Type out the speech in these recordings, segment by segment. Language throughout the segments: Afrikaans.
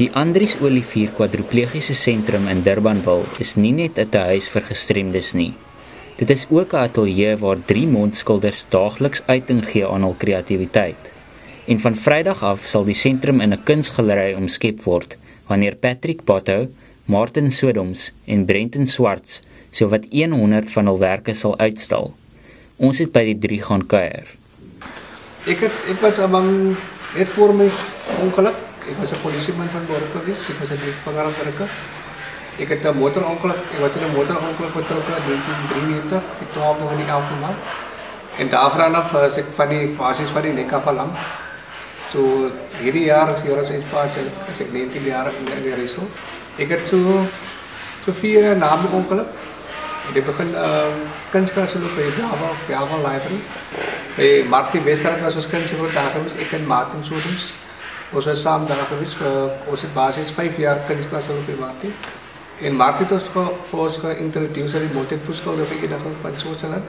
Die Andries Olivier Quadriplegiese Sentrum in Durbanville is nie net 'n tehuis vir gestremdes nie. Dit is ook 'n ateljee waar 3 mondskilders daagliks uiting gee aan hul kreatiwiteit. En van Vrydag af sal die sentrum in 'n kunsgalery omskep word, wanneer Patrick Botto, Martin Sodoms en Brenton Swarts sowat 100 van hul werke sal uitstal. Ons het by die 3 gaan kuier. Ik was net voor mijn ongeluk. Ik was een politieman van dorp geweest. Ik was in die gevangenis werken. Ik had een motorongeluk. Ik was in een motorongeluk betrokken in 1993, die 12e van die 11e maand. En daarvan af is ik van die basis van die nek afgeland. So hierdie jaar is hier as ek 19 jaar in die Riesel. Ik heb so 4 jaar na mijn ongeluk. Ik begin kunstklas loop by Bellville Library. By Martin Westerk was ons kunstskool daar geweest. Ik en Martin Sodoms. Ons was samen daar geweest. Ons het basis 5 jaar kunstklas loop by Martin. En Martin het ons vir ons geïntroduceer aan die multivoetskildervereniging van Switserland.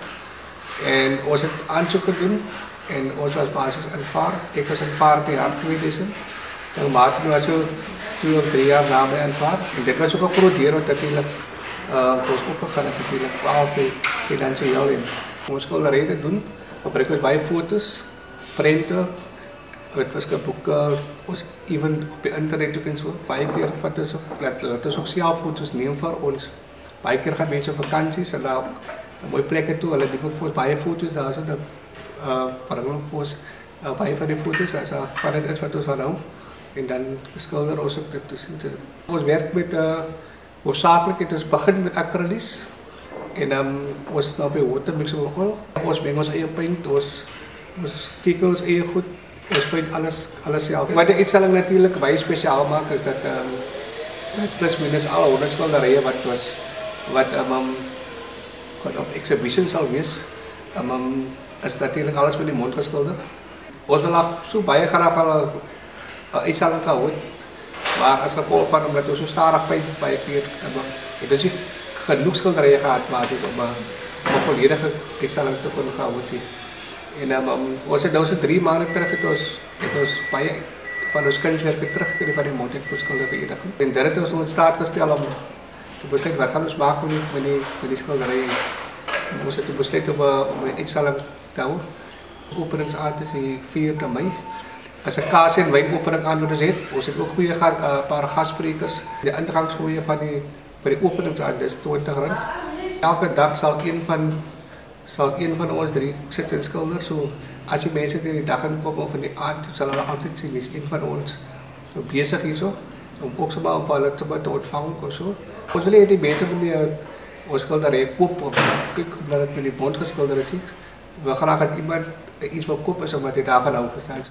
En ons het aansoek gedoen. En ons was basis aanvaar. Ik was aanvaar in die jaar 2000. En Martin was so 2 of 3 jaar na my aanvaar. En dit was ook een groot deel wat natuurlijk ons opgegaan het natuurlijk. Vooral financieel in. Ons skildery te doen. Gebruik ons baie foto's, prente. Het was boeke, ons even op die internet ook en so. Baie keer vat ons ook, laat ons ook self foto's neem vir ons. Baie keer gaan mense op vakanties en daar mooie plekke toe. Hulle neem ook vir ons baie foto's daar so. Bring ook vir ons baie van die foto's as van dit is wat ons aanhou. En dan skilder ons ook dit tussen. Ons werk met hoofsaaklik het ons begin met acrylies. En ons is nou by watermix oil. Ons meng ons eie paint, ons steek ons eie goed. Ons paint alles self. Wat die uitstalling natuurlijk baie spesiaal maak is dat plus minus al 100 skilderye wat op exhibition sal wees. Is natuurlijk alles met die mond geskilder. Ons wil so baie graag al 'n uitstalling gehou het. Maar as gevolg van omdat ons so stadig paint baie keer het ons nie genoeg skilderye gehad maar om 'n volledige uitstalling te kon gehou het. En ons het nou so 3 maande terug het ons baie van ons kunswerke teruggekry van die multivoetskildervereniging. En dit het ons in staat gestel om te besluit wat gaan ons maak met die skilderye. En ons het besluit om 'n uitstalling te hou. Openingsaand is die 4de Mei. As 'n kaas en wyn opening aan wat ons het. Ons het ook goeie paar gassprekers. Die ingangsfooie van die openingsaand is R20. Elke dag sal een van ons 3 sit en skilder. So as die mense die dag inkom of in die aand, sal hulle altyd sien is een van ons besig hierso om ook sommer op hulle te ontvang of so. Ons wil hê die mense moet ons skildery koop of kyk omdat dit met die bond geskilder is. We graag dat iemand iets wil koop is omdat hy daarvan hou verstaan.